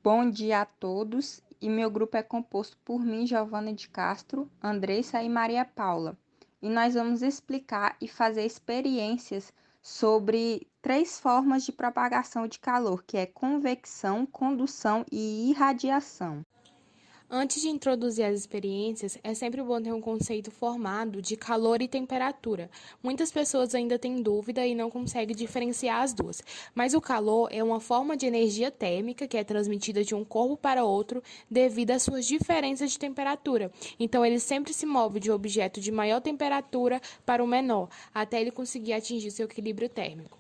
Bom dia a todos, e meu grupo é composto por mim, Giovana de Castro, Andressa e Maria Paula. E nós vamos explicar e fazer experiências sobre 3 formas de propagação de calor, que é convecção, condução e irradiação. Antes de introduzir as experiências, é sempre bom ter um conceito formado de calor e temperatura. Muitas pessoas ainda têm dúvida e não conseguem diferenciar as duas, mas o calor é uma forma de energia térmica que é transmitida de um corpo para outro devido às suas diferenças de temperatura. Então, ele sempre se move de um objeto de maior temperatura para o menor, até ele conseguir atingir seu equilíbrio térmico.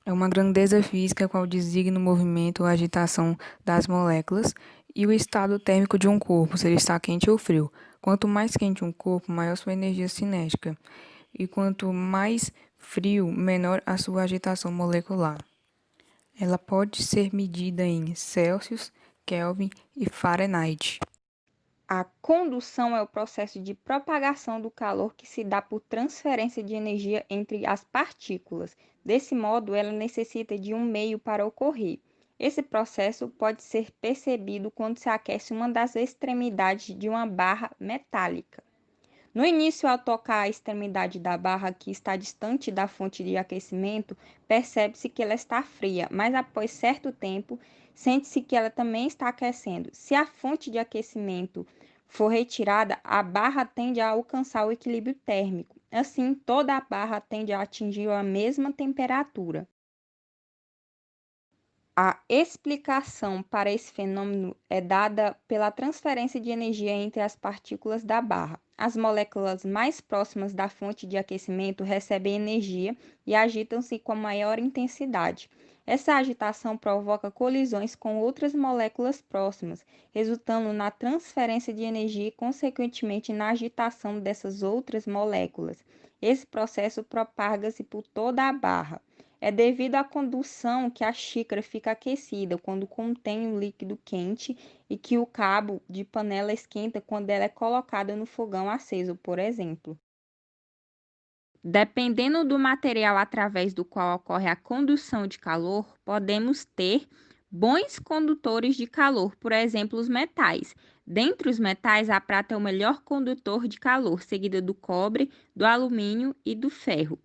É uma grandeza física qual designa o movimento ou agitação das moléculas e o estado térmico de um corpo, se ele está quente ou frio. Quanto mais quente um corpo, maior sua energia cinética, e quanto mais frio, menor a sua agitação molecular. Ela pode ser medida em Celsius, Kelvin e Fahrenheit. A condução é o processo de propagação do calor que se dá por transferência de energia entre as partículas. Desse modo, ela necessita de um meio para ocorrer. Esse processo pode ser percebido quando se aquece uma das extremidades de uma barra metálica. No início, ao tocar a extremidade da barra que está distante da fonte de aquecimento, percebe-se que ela está fria, mas após certo tempo, sente-se que ela também está aquecendo. Se a fonte de aquecimento for retirada, a barra tende a alcançar o equilíbrio térmico. Assim, toda a barra tende a atingir a mesma temperatura. A explicação para esse fenômeno é dada pela transferência de energia entre as partículas da barra. As moléculas mais próximas da fonte de aquecimento recebem energia e agitam-se com maior intensidade. Essa agitação provoca colisões com outras moléculas próximas, resultando na transferência de energia e, consequentemente, na agitação dessas outras moléculas. Esse processo propaga-se por toda a barra. É devido à condução que a xícara fica aquecida quando contém um líquido quente e que o cabo de panela esquenta quando ela é colocada no fogão aceso, por exemplo. Dependendo do material através do qual ocorre a condução de calor, podemos ter bons condutores de calor, por exemplo, os metais. Dentre os metais, a prata é o melhor condutor de calor, seguida do cobre, do alumínio e do ferro.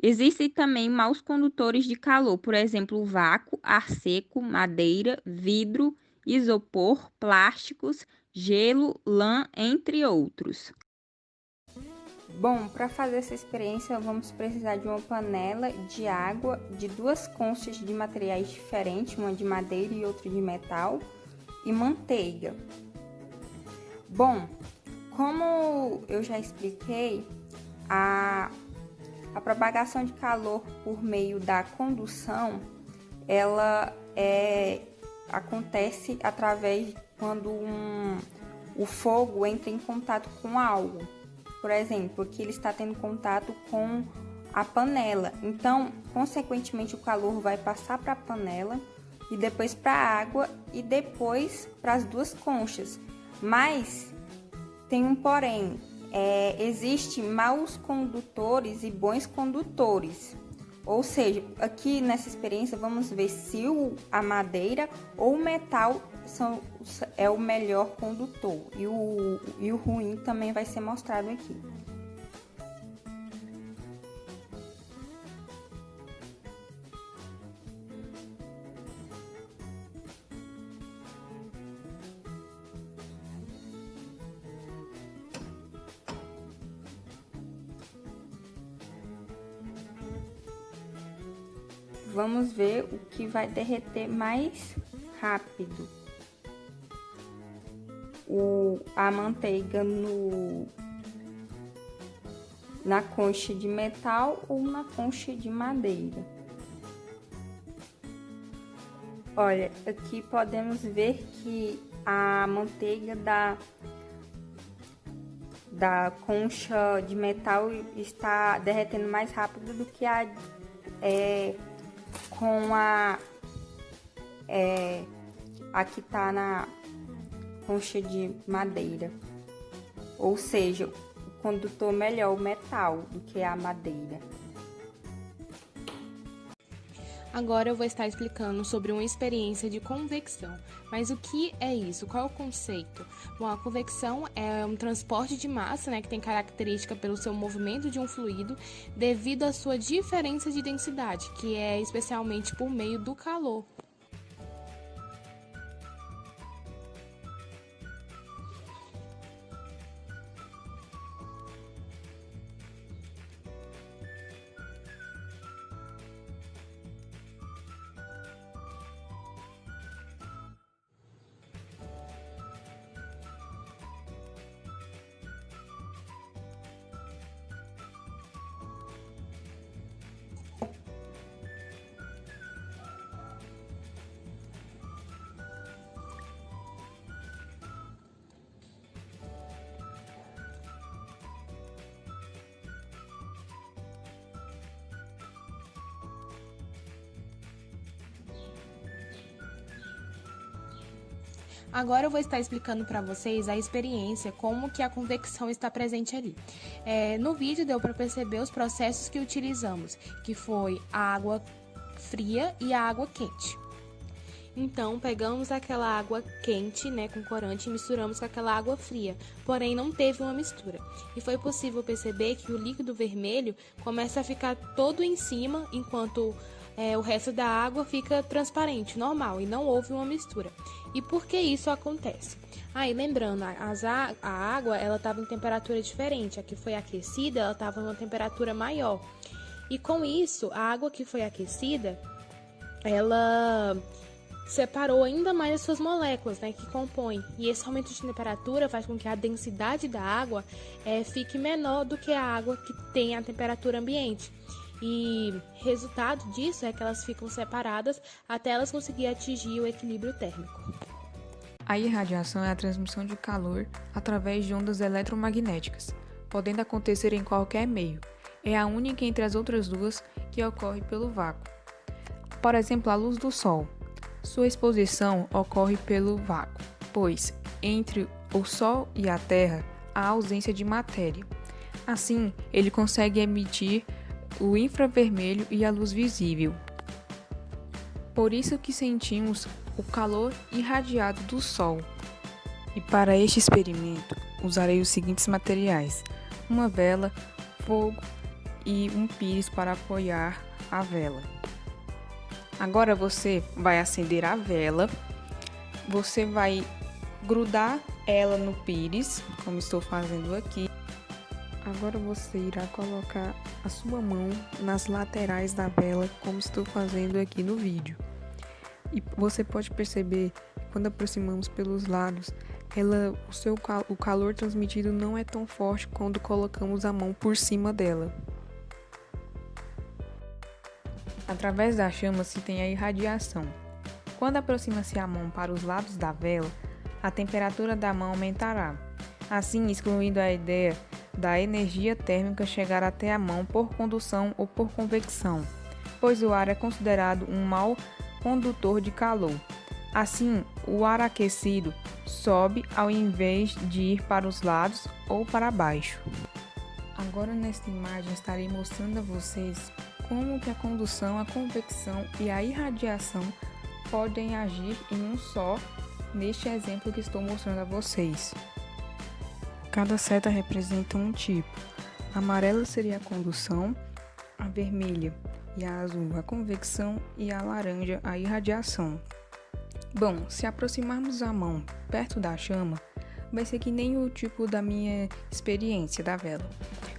Existem também maus condutores de calor, por exemplo, o vácuo, ar seco, madeira, vidro, isopor, plásticos, gelo, lã, entre outros. Bom, para fazer essa experiência, vamos precisar de uma panela de água, de 2 conchas de materiais diferentes, uma de madeira e outra de metal, e manteiga. Bom, como eu já expliquei, a propagação de calor por meio da condução, ela acontece através quando o fogo entra em contato com algo. Por exemplo, aqui ele está tendo contato com a panela. Então, consequentemente, o calor vai passar para a panela e depois para a água e depois para as 2 conchas. Mas tem um porém. Existem maus condutores e bons condutores. Ou seja, aqui nessa experiência vamos ver se a madeira ou o metal é o melhor condutor. E o ruim também vai ser mostrado aqui. Vamos ver o que vai derreter mais rápido. A manteiga na concha de metal ou na concha de madeira. Olha, aqui podemos ver que a manteiga da concha de metal está derretendo mais rápido do que com a que está na concha de madeira. Ou seja, o condutor melhor o metal do que a madeira. Agora eu vou estar explicando sobre uma experiência de convecção. Mas o que é isso? Qual é o conceito? Bom, a convecção é um transporte de massa, que tem característica pelo seu movimento de um fluido devido à sua diferença de densidade, que é especialmente por meio do calor. Agora eu vou estar explicando para vocês a experiência, como que a convecção está presente ali. No vídeo deu para perceber os processos que utilizamos, que foi a água fria e a água quente. Então, pegamos aquela água quente, com corante, e misturamos com aquela água fria, porém não teve uma mistura. E foi possível perceber que o líquido vermelho começa a ficar todo em cima, enquanto o resto da água fica transparente, normal, e não houve uma mistura. E por que isso acontece? E lembrando, a água ela estava em temperatura diferente, a que foi aquecida ela estava em uma temperatura maior. E com isso, a água que foi aquecida, ela separou ainda mais as suas moléculas, que compõem. E esse aumento de temperatura faz com que a densidade da água fique menor do que a água que tem a temperatura ambiente. E resultado disso é que elas ficam separadas até elas conseguirem atingir o equilíbrio térmico. A irradiação é a transmissão de calor através de ondas eletromagnéticas, podendo acontecer em qualquer meio. É a única entre as outras duas que ocorre pelo vácuo. Por exemplo, a luz do Sol. Sua exposição ocorre pelo vácuo, pois entre o Sol e a Terra há ausência de matéria. Assim, ele consegue emitir o infravermelho e a luz visível. Por isso que sentimos o calor irradiado do Sol. E para este experimento, usarei os seguintes materiais: uma vela, fogo e um pires para apoiar a vela. Agora você vai acender a vela, você vai grudar ela no pires, como estou fazendo aqui. Agora você irá colocar a sua mão nas laterais da vela, como estou fazendo aqui no vídeo. E você pode perceber que quando aproximamos pelos lados, o calor transmitido não é tão forte quando colocamos a mão por cima dela. Através da chama se tem a irradiação. Quando aproxima-se a mão para os lados da vela, a temperatura da mão aumentará, assim excluindo a ideia da energia térmica chegar até a mão por condução ou por convecção, pois o ar é considerado um mau condutor de calor. Assim, o ar aquecido sobe ao invés de ir para os lados ou para baixo. Agora nesta imagem estarei mostrando a vocês como que a condução, a convecção e a irradiação podem agir em um só, neste exemplo que estou mostrando a vocês. Cada seta representa um tipo. A amarela seria a condução, a vermelha e a azul a convecção e a laranja a irradiação. Bom, se aproximarmos a mão perto da chama, vai ser que nem o tipo da minha experiência da vela.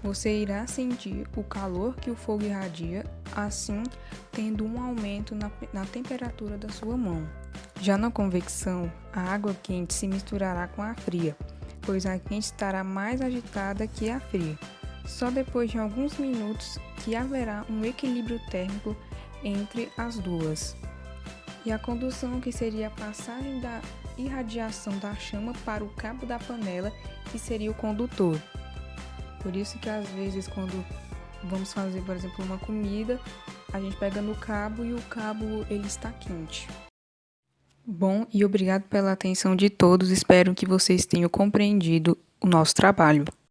Você irá sentir o calor que o fogo irradia, assim tendo um aumento na temperatura da sua mão. Já na convecção, a água quente se misturará com a fria, pois a quente estará mais agitada que a fria. Só depois de alguns minutos que haverá um equilíbrio térmico entre as duas. E a condução, que seria a passagem da irradiação da chama para o cabo da panela, que seria o condutor. Por isso que às vezes quando vamos fazer, por exemplo, uma comida, a gente pega no cabo e o cabo ele está quente. Bom, e obrigado pela atenção de todos. Espero que vocês tenham compreendido o nosso trabalho.